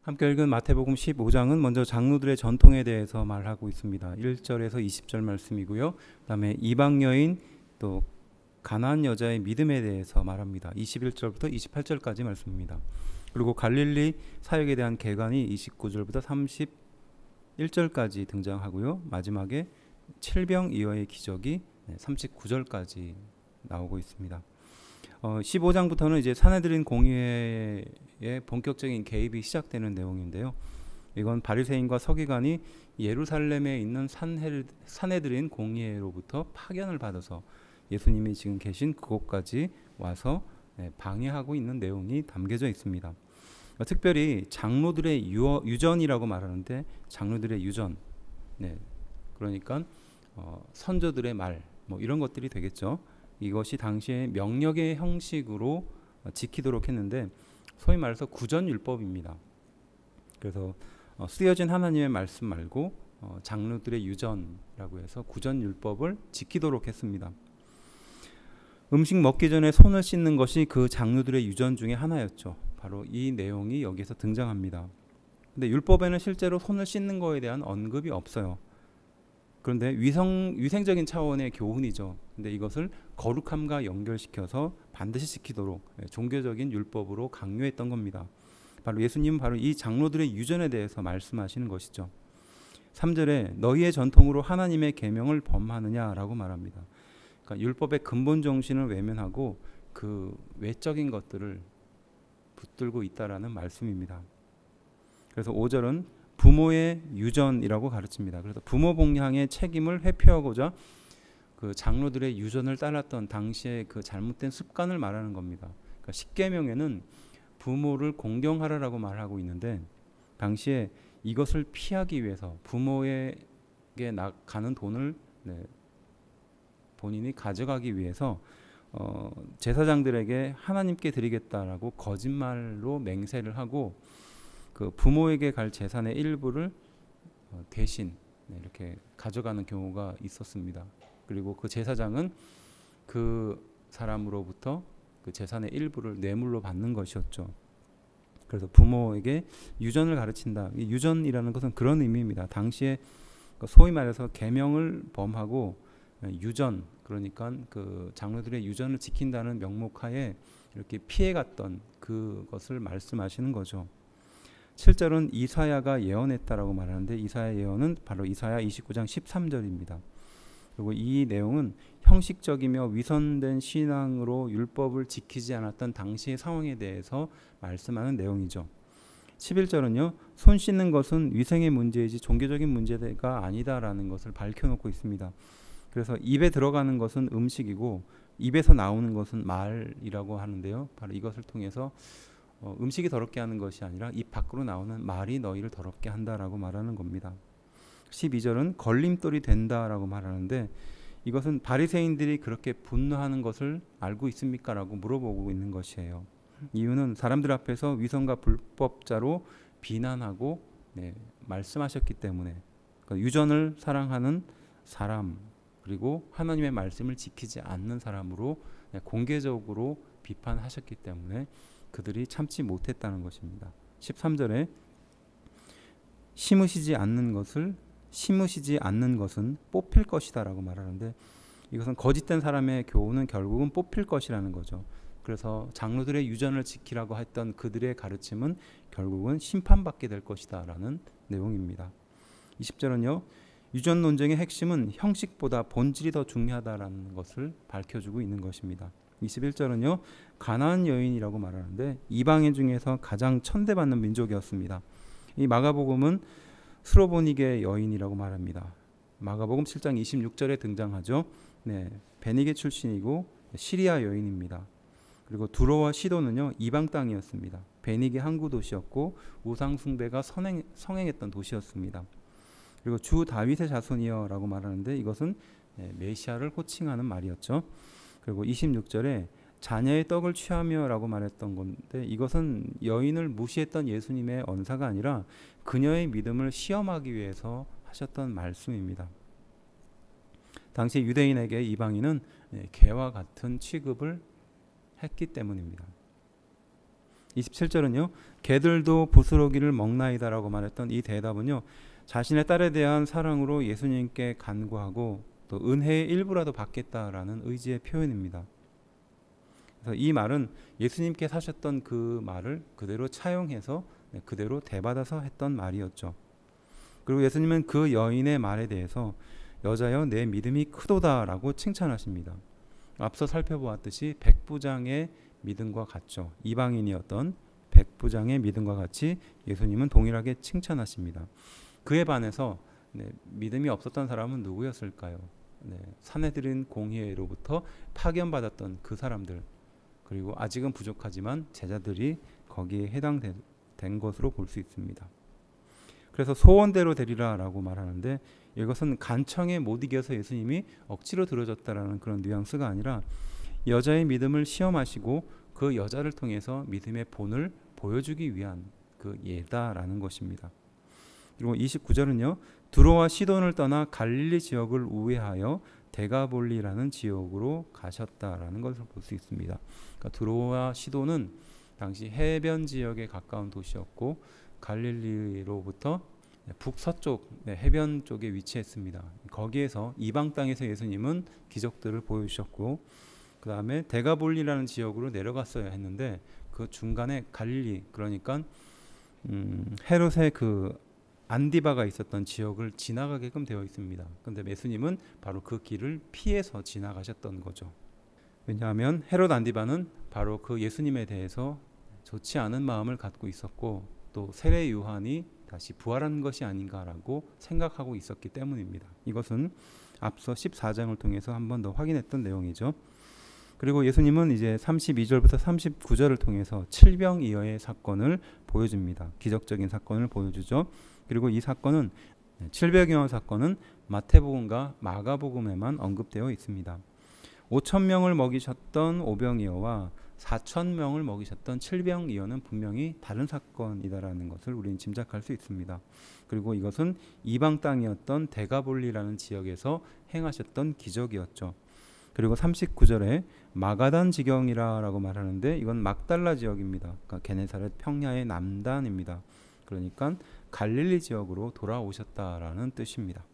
함께 읽은 마태복음 15장은 먼저 장로들의 전통에 대해서 말하고 있습니다. 1절에서 20절 말씀이고요. 그다음에 이방 여인 또 가나안 여자의 믿음에 대해서 말합니다. 21절부터 28절까지 말씀입니다. 그리고 갈릴리 사역에 대한 계관이 29절부터 31절까지 등장하고요. 마지막에 칠병이어의 기적이 39절까지 나오고 있습니다. 15장부터는 이제 사내들인 공회의 본격적인 개입이 시작되는 내용인데요. 이건 바리새인과 서기관이 예루살렘에 있는 사내들인 공회로부터 파견을 받아서 예수님이 지금 계신 그곳까지 와서 방해하고 있는 내용이 담겨져 있습니다. 특별히 장로들의 유전이라고 말하는데 장로들의 유전, 그러니까 선조들의 말, 뭐 이런 것들이 되겠죠. 이것이 당시에 명령의 형식으로 지키도록 했는데 소위 말해서 구전율법입니다. 그래서 쓰여진 하나님의 말씀 말고 장로들의 유전이라고 해서 구전율법을 지키도록 했습니다. 음식 먹기 전에 손을 씻는 것이 그 장로들의 유전 중에 하나였죠. 바로 이 내용이 여기서 등장합니다. 근데 율법에는 실제로 손을 씻는 것에 대한 언급이 없어요. 그런데 위생적인 차원의 교훈이죠. 근데 이것을 거룩함과 연결시켜서 반드시 지키도록 종교적인 율법으로 강요했던 겁니다. 바로 예수님은 바로 이 장로들의 유전에 대해서 말씀하시는 것이죠. 3절에 너희의 전통으로 하나님의 계명을 범하느냐라고 말합니다. 그러니까 율법의 근본 정신을 외면하고 그 외적인 것들을 붙들고 있다라는 말씀입니다. 그래서 5절은 부모의 유전이라고 가르칩니다. 그래서 부모 복양의 책임을 회피하고자 그 장로들의 유전을 따랐던 당시의 그 잘못된 습관을 말하는 겁니다. 그러니까 십계명에는 부모를 공경하라라고 말하고 있는데 당시에 이것을 피하기 위해서 부모에게 가는 돈을 본인이 가져가기 위해서 제사장들에게 하나님께 드리겠다라고 거짓말로 맹세를 하고 그 부모에게 갈 재산의 일부를 대신 이렇게 가져가는 경우가 있었습니다. 그리고 그 제사장은 그 사람으로부터 그 재산의 일부를 뇌물로 받는 것이었죠. 그래서 부모에게 유전을 가르친다. 이 유전이라는 것은 그런 의미입니다. 당시에 소위 말해서 계명을 범하고 유전, 그러니까 그 장로들의 유전을 지킨다는 명목하에 이렇게 피해갔던 그것을 말씀하시는 거죠. 7절은 이사야가 예언했다라고 말하는데 이사야 예언은 바로 이사야 29장 13절입니다. 그리고 이 내용은 형식적이며 위선된 신앙으로 율법을 지키지 않았던 당시의 상황에 대해서 말씀하는 내용이죠. 11절은요. 손 씻는 것은 위생의 문제이지 종교적인 문제가 아니다라는 것을 밝혀놓고 있습니다. 그래서 입에 들어가는 것은 음식이고 입에서 나오는 것은 말이라고 하는데요. 바로 이것을 통해서 음식이 더럽게 하는 것이 아니라 입 밖으로 나오는 말이 너희를 더럽게 한다라고 말하는 겁니다. 12절은 걸림돌이 된다라고 말하는데 이것은 바리새인들이 그렇게 분노하는 것을 알고 있습니까? 라고 물어보고 있는 것이에요. 이유는 사람들 앞에서 위선과 불법자로 비난하고 말씀하셨기 때문에 그러니까 유전을 사랑하는 사람 그리고 하나님의 말씀을 지키지 않는 사람으로 공개적으로 비판하셨기 때문에 그들이 참지 못했다는 것입니다. 13절에 심으시지 않는 것은 뽑힐 것이다라고 말하는데 이것은 거짓된 사람의 교훈은 결국은 뽑힐 것이라는 거죠. 그래서 장로들의 유전을 지키라고 했던 그들의 가르침은 결국은 심판받게 될 것이다라는 내용입니다. 20절은요. 유전 논쟁의 핵심은 형식보다 본질이 더 중요하다라는 것을 밝혀주고 있는 것입니다. 21절은요. 가나안 여인이라고 말하는데 이방인 중에서 가장 천대받는 민족이었습니다. 이 마가복음은 스로보니게 여인이라고 말합니다. 마가복음 7장 26절에 등장하죠. 베니게 출신이고 시리아 여인입니다. 그리고 두로와 시도는요. 이방 땅이었습니다. 베니게 항구 도시였고 우상 숭배가 성행했던 도시였습니다. 그리고 주 다윗의 자손이여라고 말하는데 이것은 메시아를 호칭하는 말이었죠. 그리고 26절에 자녀의 떡을 취하며라고 말했던 건데 이것은 여인을 무시했던 예수님의 언사가 아니라 그녀의 믿음을 시험하기 위해서 하셨던 말씀입니다. 당시 유대인에게 이방인은 개와 같은 취급을 했기 때문입니다. 27절은요. 개들도 부스러기를 먹나이다라고 말했던 이 대답은요. 자신의 딸에 대한 사랑으로 예수님께 간구하고 또 은혜의 일부라도 받겠다라는 의지의 표현입니다. 그래서 이 말은 예수님께 하셨던 그 말을 그대로 차용해서 그대로 되받아서 했던 말이었죠. 그리고 예수님은 그 여인의 말에 대해서 여자여 내 믿음이 크도다라고 칭찬하십니다. 앞서 살펴보았듯이 백부장의 믿음과 같죠. 이방인이었던 백부장의 믿음과 같이 예수님은 동일하게 칭찬하십니다. 그에 반해서 믿음이 없었던 사람은 누구였을까요? 산헤드린 공회로부터 파견받았던 그 사람들, 그리고 아직은 부족하지만 제자들이 거기에 해당된 것으로 볼 수 있습니다. 그래서 소원대로 되리라라고 말하는데 이것은 간청에 못 이겨서 예수님이 억지로 들어줬다라는 그런 뉘앙스가 아니라 여자의 믿음을 시험하시고 그 여자를 통해서 믿음의 본을 보여주기 위한 그 예다라는 것입니다. 그리고 29절은요. 두로와 시돈을 떠나 갈릴리 지역을 우회하여 데가볼리라는 지역으로 가셨다라는 것을 볼 수 있습니다. 그러니까 두로와 시돈은 당시 해변 지역에 가까운 도시였고 갈릴리로부터 북서쪽 해변 쪽에 위치했습니다. 거기에서 이방 땅에서 예수님은 기적들을 보여주셨고 그 다음에 데가볼리라는 지역으로 내려갔어야 했는데 그 중간에 갈릴리 그러니까 헤롯의 그 안디바가 있었던 지역을 지나가게끔 되어 있습니다. 그런데 예수님은 바로 그 길을 피해서 지나가셨던 거죠. 왜냐하면 헤롯 안디바는 바로 그 예수님에 대해서 좋지 않은 마음을 갖고 있었고 또 세례 요한이 다시 부활한 것이 아닌가라고 생각하고 있었기 때문입니다. 이것은 앞서 14장을 통해서 한 번 더 확인했던 내용이죠. 그리고 예수님은 이제 32절부터 39절을 통해서 칠병이어의 사건을 보여줍니다. 기적적인 사건을 보여주죠. 그리고 이 사건은 칠병이어 사건은 마태복음과 마가복음에만 언급되어 있습니다. 5,000명을 먹이셨던 오병이어와 4,000명을 먹이셨던 칠병이어는 분명히 다른 사건이다라는 것을 우리는 짐작할 수 있습니다. 그리고 이것은 이방 땅이었던 데가볼리라는 지역에서 행하셨던 기적이었죠. 그리고 39절에 마가단 지경이라고 말하는데 이건 막달라 지역입니다. 그러니까 게네사렛 평야의 남단입니다. 그러니까 갈릴리 지역으로 돌아오셨다라는 뜻입니다.